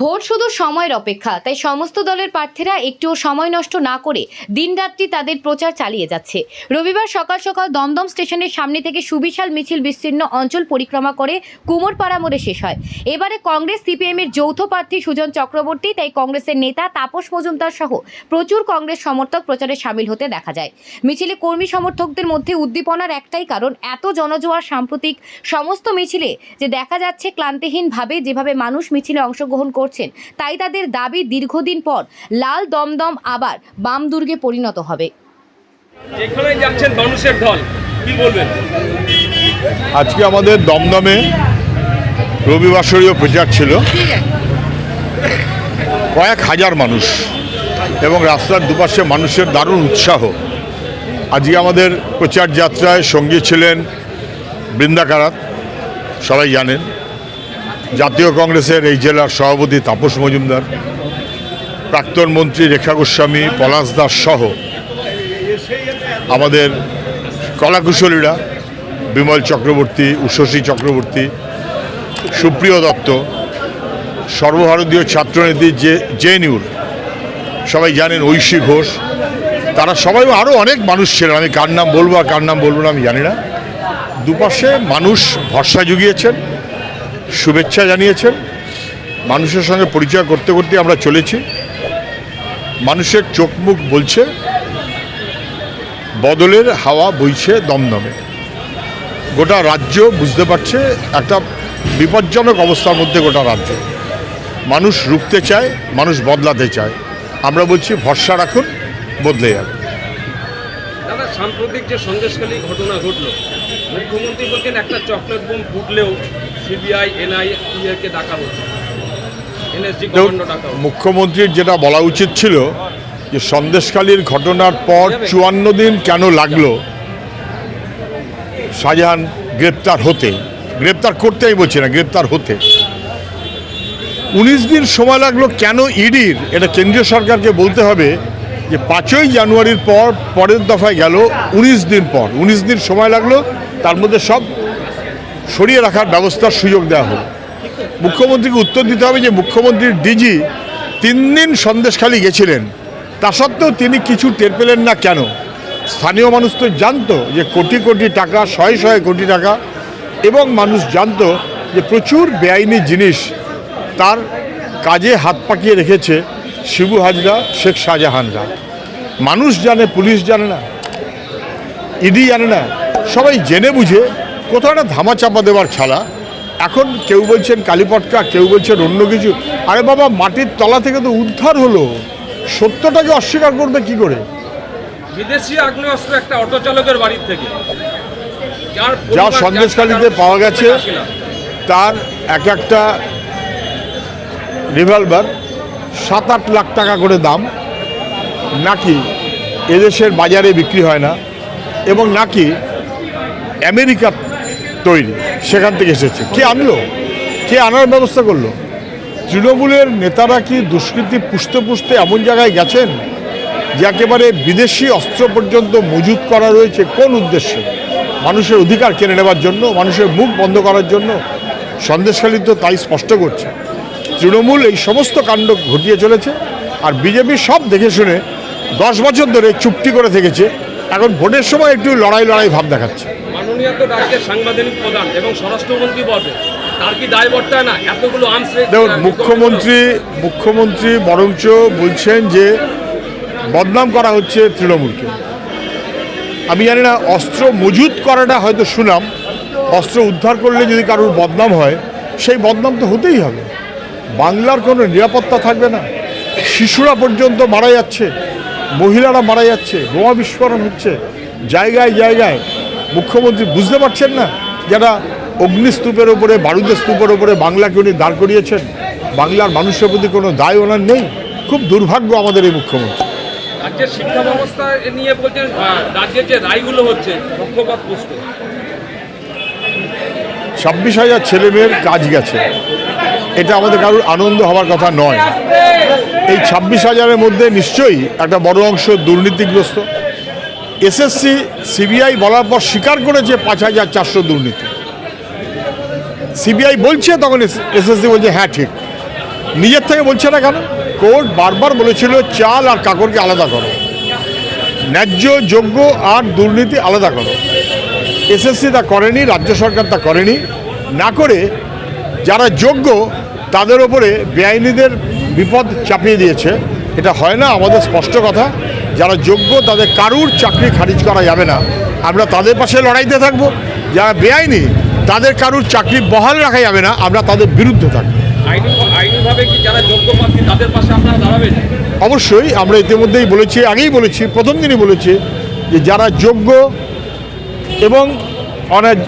Vote শুধু সময়ের অপেক্ষা, তাই সমস্ত দলের প্রার্থীরা একটুও সময় নষ্ট না করে দিনরাত্রি তাদের প্রচার চালিয়ে যাচ্ছে। রবিবার সকাল সকাল দমদম স্টেশনের সামনে থেকে সুবিশাল মিছিল বিস্তীর্ণ অঞ্চল পরিক্রমা করে কুমোরপাড়া মোড়ে শেষ হয়। এবারে কংগ্রেস সিপিএম এর যৌথ প্রার্থী সুজন চক্রবর্তী, তাই কংগ্রেসের নেতা তাপস মজুমদার সহ প্রচুর কংগ্রেস সমর্থক প্রচারে সামিল হতে দেখা যায়। মিছিলে কর্মী সমর্থকদের মধ্যে উদ্দীপনার একটাই কারণ, এত জনজোয়ার সাম্প্রতিক সমস্ত মিছিলে যে দেখা যাচ্ছে ক্লান্তিহীনভাবে যেভাবে মানুষ মিছিলে অংশগ্রহণ করছেন, তাই তাদের দাবি দীর্ঘদিন পর লাল দমদম আবার বাম দুর্গে পরিণত হবে। যেখানে যাচ্ছেন মানুষের ঢল, কি বলবেন? আজকে আমাদের দমদমে রবিবাসরীয় প্রচার ছিল, কয়েক হাজার মানুষ এবং রাস্তার দুপাশে মানুষের দারুণ উৎসাহ। আজকে আমাদের প্রচার যাত্রায় সঙ্গী ছিলেন বৃন্দা কারাত, সবাই জানেন, জাতীয় কংগ্রেসের এই জেলার সভাপতি তাপস মজুমদার, প্রাক্তন মন্ত্রী রেখা গোস্বামী, পলাশ দাস সহ আমাদের কলাকুশলীরা বিমল চক্রবর্তী, উষসী চক্রবর্তী, সুপ্রিয় দত্ত, সর্বভারতীয় ছাত্রনেত্রী জেএনইউর সবাই জানেন, ঐশী ঘোষ, তারা সবাই, আরও অনেক মানুষ ছিলেন। আমি কার নাম বলবো আর কার নাম বলবো না আমি জানি না। দুপাশে মানুষ ভরসা জুগিয়েছেন, শুভেচ্ছা জানিয়েছেন। মানুষের সঙ্গে পরিচয় করতে করতে আমরা চলেছি। মানুষের চোখ মুখ বলছে বদলের হাওয়া বইছে দমদমে। গোটা রাজ্য বুঝতে পারছে একটা বিপজ্জনক অবস্থার মধ্যে গোটা রাজ্য। মানুষ রুখতে চায়, মানুষ বদলাতে চায়। আমরা বলছি ভরসা রাখুন, বদলে যাবে। দাদা, সাম্প্রতিক যে সন্দেশখালী ঘটনা ঘটলো, মুখ্যমন্ত্রী বলছেন একটা চকলেট বোম ফুটলেও সিবিআই এনআইএ-কে ডাকা হচ্ছে, এনএসজি কমান্ডো ডাকা হচ্ছে। মুখ্যমন্ত্রীর যেটা বলা উচিত ছিল যে সন্দেশখালীর ঘটনার পর 54 দিন কেন লাগলো শাহজাহান গ্রেপ্তার হতে, গ্রেপ্তার করতে আমি বলছি না, গ্রেপ্তার হতে 19 দিন সময় লাগলো কেন ইডির? এটা কেন্দ্রীয় সরকারকে বলতে হবে যে 5ই জানুয়ারির পর পরের দফায় গেল 19 দিন পর, 19 দিন সময় লাগলো, তার মধ্যে সব সরিয়ে রাখার ব্যবস্থার সুযোগ দেওয়া হলো। মুখ্যমন্ত্রীকে উত্তর দিতে হবে যে মুখ্যমন্ত্রীর ডিজি 3 দিন সন্দেশখালী গেছিলেন, তা সত্ত্বেও তিনি কিছু টের পেলেন না কেন? স্থানীয় মানুষ তো জানতো যে কোটি কোটি টাকা, শয়ে শয়ে কোটি টাকা, এবং মানুষ জানতো যে প্রচুর বেআইনি জিনিস তার কাজে হাত পাকিয়ে রেখেছে শিবু হাজরা, শেখ শাহজাহানরা। মানুষ জানে, পুলিশ জানে না, ইডি জানে না, সবাই জেনে বুঝে কোথাও একটা ধামাচাপা দেওয়ার খেলা। এখন কেউ বলছেন কালীপটকা, কেউ বলছেন অন্য কিছু। আরে বাবা, মাটির তলা থেকে তো উদ্ধার হলো, সত্যটাকে অস্বীকার করবে কি করে? বিদেশি আগ্নেয়াস্ত্র একটা অটো চালকের বাড়ির থেকে যা সন্দেশখালীতে পাওয়া গেছে, তার এক একটা রিভলভার 7-8 লাখ টাকা করে দাম, নাকি এদেশের বাজারে বিক্রি হয় না, এবং নাকি আমেরিকার তৈরি, সেখান থেকে এসেছে। কে আনলো? কে আনার ব্যবস্থা করলো? তৃণমূলের নেতারা কি দুষ্কৃতি পুষতে পুষতে এমন জায়গায় গেছেন যে একেবারে বিদেশি অস্ত্র পর্যন্ত মজুত করা রয়েছে? কোন উদ্দেশ্যে? মানুষের অধিকার কেড়ে নেওয়ার জন্য, মানুষের মুখ বন্ধ করার জন্য? সন্দেশখালী তো তাই স্পষ্ট করছে। তৃণমূল এই সমস্ত কাণ্ড ঘটিয়ে চলেছে, আর বিজেপি সব দেখে শুনে 10 বছর ধরে চুপটি করে থেকেছে। এখন ভোটের সময় একটু লড়াই ভাব দেখাচ্ছে। মাননীয় তো রাজ্যের সাংবিধানিক প্রধান এবং স্বরাষ্ট্রমন্ত্রী বলবে, তার কি দায় বর্তায় না এতগুলো আর্মস? দেখুন, মুখ্যমন্ত্রী বরঞ্চ বলছেন যে বদনাম করা হচ্ছে তৃণমূলকে। আমি জানি না, অস্ত্র মজুত করাটা হয়তো শুনাম, অস্ত্র উদ্ধার করলে যদি কারোর বদনাম হয়, সেই বদনাম তো হতেই হবে। বাংলার কোনো নিরাপত্তা থাকবে না, শিশুরা পর্যন্ত মারা যাচ্ছে, মহিলারা মারা যাচ্ছে, বোমা বিস্ফোরণ হচ্ছে জায়গায় জায়গায়। মুখ্যমন্ত্রী বুঝতে পারছেন না যারা অগ্নিস্তূপের ওপরে, বারুদের স্তূপের ওপরে বাংলাকে উনি দাঁড় করিয়েছেন? বাংলার মানুষের প্রতি কোনো দায় ওনার নেই। খুব দুর্ভাগ্য আমাদের এই মুখ্যমন্ত্রী। রাজ্যের শিক্ষা ব্যবস্থা নিয়ে বলছেন রাজ্যের যে রায়গুলো হচ্ছে পক্ষপাত পুষ্ট। 26,000 ছেলেমেয়ের কাজ গেছে, এটা আমাদের কারোর আনন্দ হওয়ার কথা নয়। এই 26,000-এর মধ্যে নিশ্চয়ই একটা বড় অংশ দুর্নীতিগ্রস্ত। এসএসসি সিবিআই বলার পর স্বীকার করেছে 5,400 দুর্নীতি। সিবিআই বলছে, তখন এসএসসি বলছে হ্যাঁ ঠিক। নিজের থেকে বলছে না কেন? কোর্ট বারবার বলেছিল চাল আর কাকড়কে আলাদা করো, ন্যায্য যোগ্য আর দুর্নীতি আলাদা করো। এসএসসি তা করেনি, রাজ্য সরকার তা করেনি। না করে যারা যোগ্য তাদের ওপরে বেআইনিদের বিপদ চাপিয়ে দিয়েছে। এটা হয় না, আমাদের স্পষ্ট কথা। যারা যোগ্য তাদের কারুর চাকরি খারিজ করা যাবে না, আমরা তাদের পাশে লড়াইতে থাকবো। যারা বেআইনি তাদের কারুর চাকরি বহাল রাখা যাবে না, আমরা তাদের বিরুদ্ধে থাকবো। আইনিভাবে কি যারা যোগ্য প্রার্থী তাদের পাশে আপনারা দাঁড়াবেন? অবশ্যই, আমরা ইতিমধ্যেই বলেছি, আগেই বলেছি, প্রথম দিনই বলেছি যে যারা যোগ্য এবং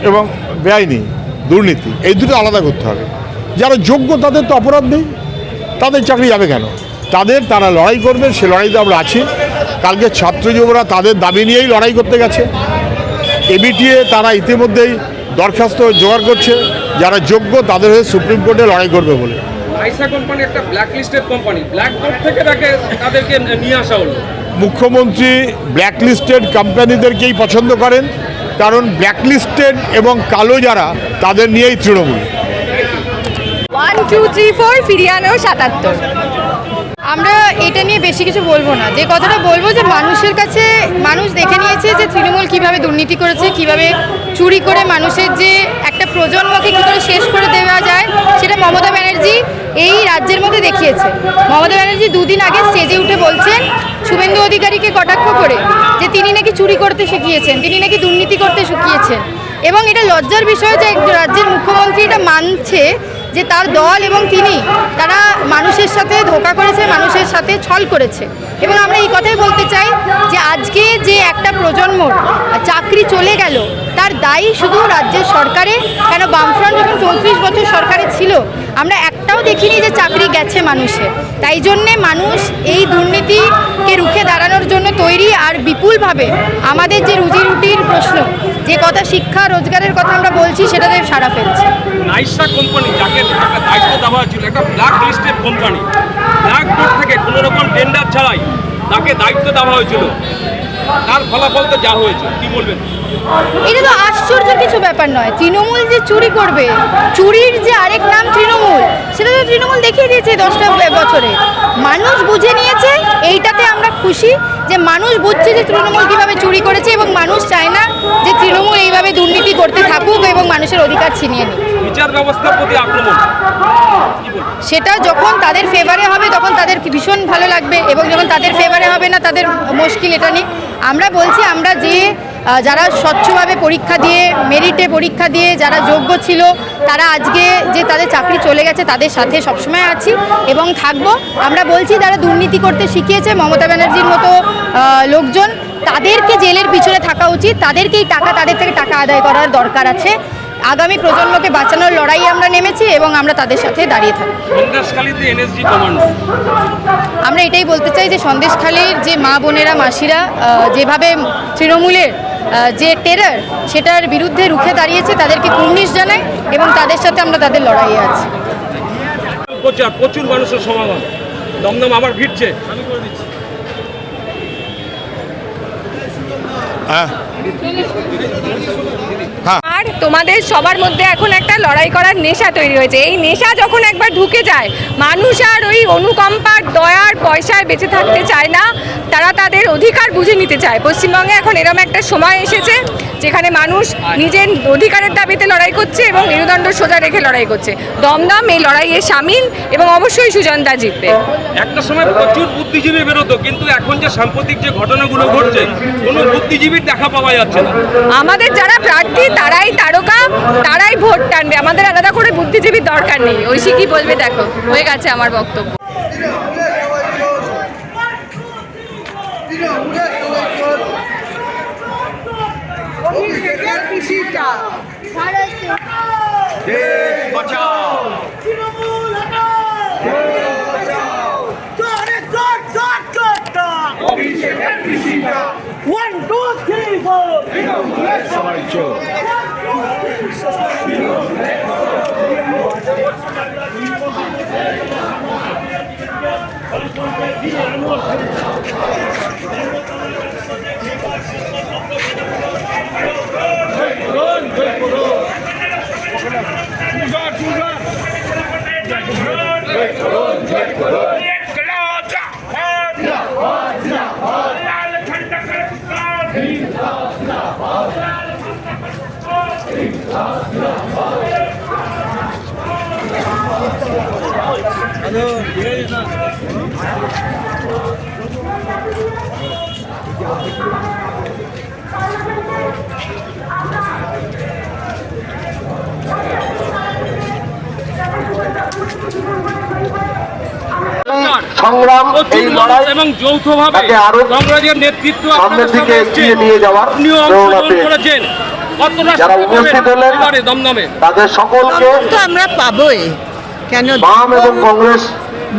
এবং বেআইনি দুর্নীতি এই দুটো আলাদা করতে হবে। যারা যোগ্য তাদের তো অপরাধ নেই, তাদের চাকরি যাবে কেন? তারা লড়াই করবে, সে লড়াইতে আমরা আছি। কালকে ছাত্র যুবরা তাদের দাবি নিয়েই লড়াই করতে গেছে। এবিটিএ তারা ইতিমধ্যেই দরখাস্ত জোগাড় করছে যারা যোগ্য তাদের হয়ে সুপ্রিম কোর্টে লড়াই করবে বলে। আইসা কোম্পানি একটা black listed company, black board থেকে তাদেরকে নিয়ে আসা হলো। মুখ্যমন্ত্রী ব্ল্যাক লিস্টেড কোম্পানিদেরকেই পছন্দ করেন, কারণ ব্ল্যাক লিস্টেড এবং কালো যারা তাদের নিয়েই তৃণমূল। 1 2 3 4 ফিরিয়ানো 77। আমরা এটা নিয়ে বেশি কিছু বলবো না। যে কথাটা বলবো যে মানুষের কাছে মানুষ দেখে নিয়েছে যে তৃণমূল কিভাবে দুর্নীতি করেছে, কিভাবে চুরি করে মানুষের যে একটা প্রজন্মকে কী করে শেষ করে দেওয়া যায় সেটা মমতা ব্যানার্জি এই রাজ্যের মধ্যে দেখিয়েছে। মমতা ব্যানার্জি দুদিন আগে স্টেজে উঠে বলছেন শুভেন্দু অধিকারীকে কটাক্ষ করে যে তিনি নাকি চুরি করতে শিখিয়েছেন, তিনি নাকি দুর্নীতি করতে শিখিয়েছেন। এবং এটা লজ্জার বিষয় যে রাজ্যের মুখ্যমন্ত্রী এটা মানছে যে তার দল এবং তারা মানুষের সাথে ধোঁকা করেছে, মানুষের সাথে ছল করেছে। এবং আমরা এই কথাই বলতে চাই যে আজকে যে একটা প্রজন্মর চাকরি চলে গেল তার দায়ী শুধু রাজ্যের সরকারে। কেন বামফ্রন্ট যখন 34 বছর সরকারে ছিল আমরা একটাও দেখিনি যে চাকরি গেছে মানুষের। তাই জন্যে মানুষ এই দুর্নীতিকে রুখে দাঁড়ানোর জন্য তৈরি। আর বিপুলভাবে আমাদের যে রুজি রুটির প্রশ্ন, যে কথা শিক্ষা রোজগারের কথা আমরা বলছি, সেটাতে সাড়া ফেলছে। নাইসা কোম্পানি যাকে একটা দায়িত্ব দেওয়া হয়েছিল, একটা black listed company, black board থেকে কোনো রকম টেন্ডার ছাড়াই তাকে দায়িত্ব দেওয়া হয়েছিল, তার ফলাফল তো যা হয়েছে, কি বলবেন? এটা তো আশ্চর্যের কিছু ব্যাপার নয়। তৃণমূল যে চুরি করবে, চুরির যে আরেক নাম তৃণমূল, সেটা তো তৃণমূল দেখিয়ে দিয়েছে 10টা বছরে। মানুষ বুঝে নিয়েছে, এইটাতে আমরা খুশি যে মানুষ বুঝছে যে তৃণমূল কীভাবে চুরি করেছে এবং মানুষ চায় না যে তৃণমূল এইভাবে দুর্নীতি করতে থাকুক এবং মানুষের অধিকার ছিনিয়ে নিক। বিচার ব্যবস্থার প্রতি আক্রমণ, সেটা যখন তাদের ফেভারে হবে তখন তাদের ভীষণ ভালো লাগবে, এবং যখন তাদের ফেভারে হবে না তাদের মুশকিল। এটা নিয়ে আমরা বলছি, আমরা যারা স্বচ্ছভাবে পরীক্ষা দিয়ে, মেরিটে পরীক্ষা দিয়ে যারা যোগ্য ছিল, তারা আজকে যে তাদের চাকরি চলে গেছে তাদের সাথে সবসময় আছি এবং থাকবো। আমরা বলছি যারা দুর্নীতি করতে শিখিয়েছে মমতা ব্যানার্জির মতো লোকজন, তাদেরকে জেলের পিছনে থাকা উচিত, তাদেরকেই তাদের থেকে টাকা আদায় করার দরকার আছে। আগামী প্রজন্মকে বাঁচানোর লড়াই আমরা নেমেছি এবং আমরা তাদের সাথে দাঁড়িয়ে থাকি। আমরা এটাই বলতে চাই যে সন্দেশখালীর যে মা বোনেরা, মাসিরা যেভাবে তৃণমূলের যে টেরর, সেটার বিরুদ্ধে রুখে দাঁড়িয়েছে, তাদেরকে কুর্নিশ জানাই এবং তাদের সাথে আমরা তাদের লড়াইয়ে আছি। প্রচুর মানুষের সমাগম, দমদম আবার ফিরছে। আর তোমাদের সবার মধ্যে এখন একটা লড়াই করার নেশা তৈরি হয়েছে। এই নেশা যখন একবার ঢুকে যায়, মানুষ আর ওই অনুকম্পার, দয়ার, পয়সায় বেঁচে থাকতে চায় না, তারা তাদের অধিকার বুঝে নিতে চায়। পশ্চিমবঙ্গে এখন এরকম একটা সময় এসেছে যেখানে মানুষ নিজের অধিকারের দাবিতে লড়াই করছে এবং মেরুদণ্ড সোজা রেখে লড়াই করছে। দমদম এই লড়াইয়ে সামিল এবং অবশ্যই সুজনদা জিতবে। একটা সময় প্রচুর বুদ্ধিজীবী বেরোতো, কিন্তু এখন যে সাম্প্রতিক যে ঘটনাগুলো ঘটছে, কোনো বুদ্ধিজীবীর দেখা পাওয়া যাচ্ছে না। আমাদের যারা প্রার্থী তারাই তারকা, তারাই ভোট টানবে। আমাদের আলাদা করে বুদ্ধিজীবীর দরকার নেই। ঐশী কি বলবে দেখো, হয়ে গেছে আমার বক্তব্য। One, two, three, four. Run. সংগ্রাম এই লড়াই এবং যৌথভাবে তাকে আরো কংগ্রেসের নেতৃত্ব সামনের দিকে এগিয়ে নিয়ে যাওয়ার প্রেরণা পেয়েছে। করেছেন যারা উপস্থিত হলেন দমদমে তাদের সকলকে তো আমরা পাবোই, কেন বাম এবং কংগ্রেস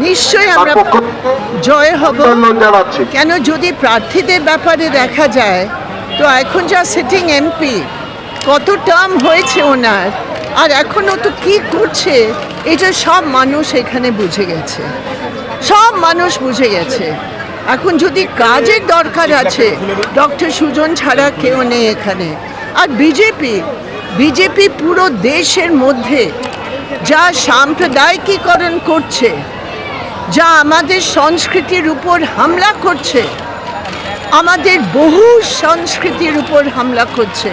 নিশ্চয়ই তার আমরা পক্ষ থেকে জয় হব। অভিনন্দন জানাচ্ছি। কেন যদি প্রার্থীদের ব্যাপারে দেখা যায় তো এখন যা সিটিং এমপি কত টার্ম হয়েছে ওনার, আর এখনও তো কি করছে এটা সব মানুষ এখানে বুঝে গেছে, সব মানুষ বুঝে গেছে। এখন যদি কাজের দরকার আছে, ডক্টর সুজন ছাড়া কেউ নেই এখানে। আর বিজেপি পুরো দেশের মধ্যে যা সাম্প্রদায়িকীকরণ করছে, যা আমাদের সংস্কৃতির উপর হামলা করছে, আমাদের বহু সংস্কৃতির উপর হামলা করছে,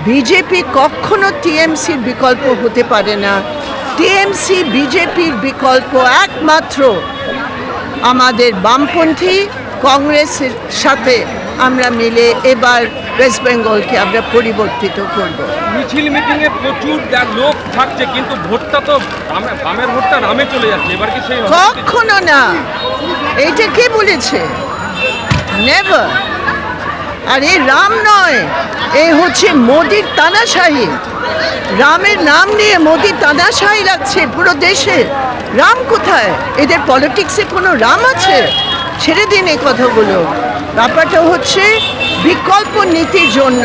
বিজেপি কখনো টিএমসির বিকল্প হতে পারে না। টিএমসি বিজেপির বিকল্প একমাত্র আমাদের বামপন্থী কংগ্রেসের সাথে আমরা মিলে এবার ওয়েস্ট বেঙ্গলকে আমরা পরিবর্তিত করব। মিছিল মিটিং এ প্রচুর লোক থাকছে, কিন্তু ভোটটা তো বামের ভোটটা রামে চলে যাচ্ছে। এবার কি সেই কখনো না, এইটা কে বলেছে? নেভার। আর এই রাম নয়, এই হচ্ছে মোদির তানাশাহি। রামের নাম নিয়ে মোদি তানাশাহি লাগছে পুরো দেশে। রাম কোথায়? এদের পলিটিক্সে কোনো রাম আছে? ছেড়ে দিন এই কথাগুলো। ব্যাপারটা হচ্ছে বিকল্প নীতির জন্য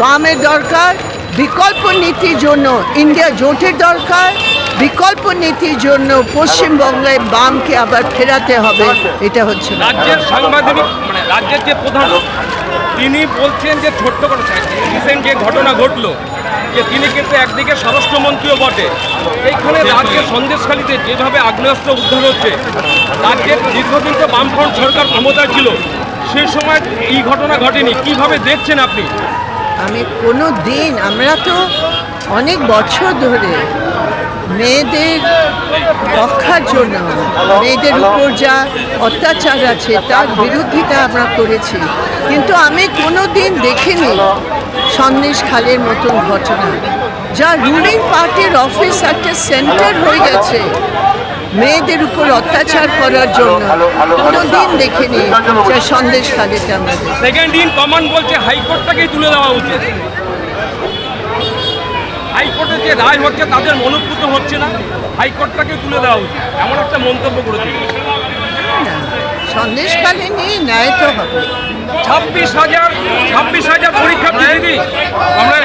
বামের দরকার, বিকল্প নীতির জন্য ইন্ডিয়া জোটের দরকার, বিকল্প নীতির জন্য পশ্চিমবঙ্গে বামকে আবার ফেরাতে হবে। এটা হচ্ছে রাজ্যের সাংবাদিক, মানে রাজ্যের যে প্রধান, তিনি বলছেন যে ছোট্ট করে রিসেন্ট যে ঘটনা ঘটলো, যে তিনি কিন্তু একদিকে স্বরাষ্ট্রমন্ত্রীও বটে। এইখানে রাজ্যের সন্দেশখালীতে যেভাবে আগ্নেয়াস্ত্র উদ্ধার হচ্ছে, রাজ্যের দীর্ঘদিন তো বামফ্রন্ট সরকার ক্ষমতায় ছিল, সেই সময় এই ঘটনা ঘটেনি। কিভাবে দেখছেন আপনি? আমি কোনো দিন, আমরা তো অনেক বছর ধরে মেয়েদের রক্ষার জন্য, মেয়েদের উপর যা অত্যাচার আছে তার বিরোধিতা আমরা করেছি, কিন্তু আমি কোনো দিন দেখিনি সন্দেশখালের মতন ঘটনা, যা রুলিং পার্টির অফিস একটা সেন্টার হয়ে গেছে মেয়েদের উপর অত্যাচার করার জন্য। কোনো দিন দেখিনি যা সন্দেশখালীতে আমরা দেখি। সেকেন্ড ইন কমান্ড বলছে হাইকোর্টটাকেই তুলে দেওয়া উচিত। হাইকোর্টের যে রায় হচ্ছে তাদের মনোপুত হচ্ছে না, হাইকোর্টটাকে তুলে দেওয়া উচিত, এমন একটা মন্তব্য করেছিল। সন্দেশখালী নিয়ে ন্যায় তো হবে। 26,000 পরীক্ষার্থী দিদি, আমরা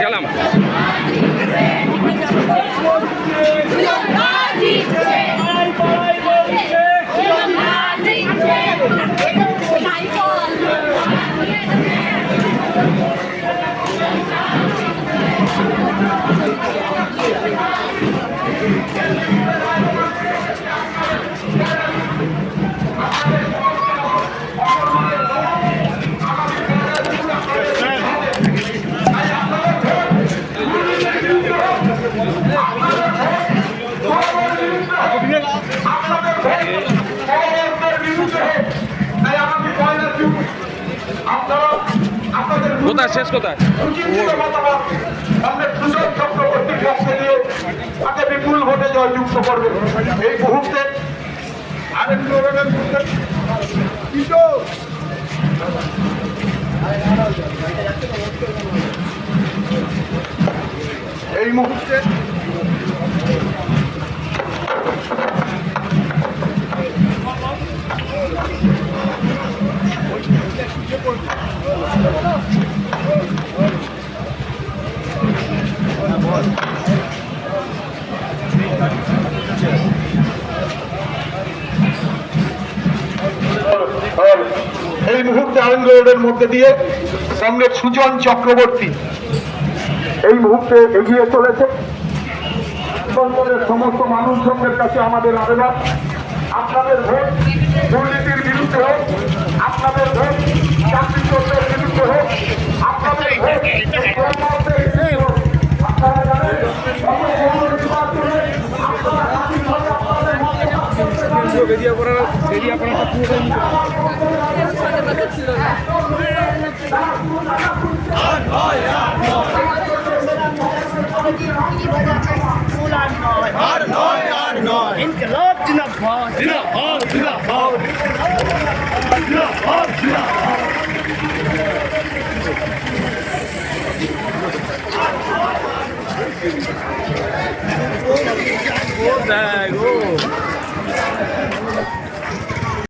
গেলাম। কোথায় শেষ কোথায়? তাকে বিপুল ভোটে জয়যুক্ত করবে। এই মুহূর্তে এই মুহূর্তে এই মুহূর্তে আনন্দ রোডের মধ্যে দিয়ে কংগ্রেস সুজন চক্রবর্তী এই মুহূর্তে এগিয়ে চলেছে। সমস্ত মানুষজনদের কাছে আমাদের আবেদন, আপনাদের ভোট দুর্নীতির বিরুদ্ধে হোক, আপনাদের ভোট চাকরি চোরদের বিরুদ্ধে হোক, আপনাদের ভোট প্রমাণদের বিরুদ্ধে হোক। আপনারা জানেন নির্বাচনে আপনারা স্বাধীনভাবে আপনাদের इनकलाब जिंदाबाद जिंदाबाद जिंदाबाद जिंदाबाद जिंदाबाद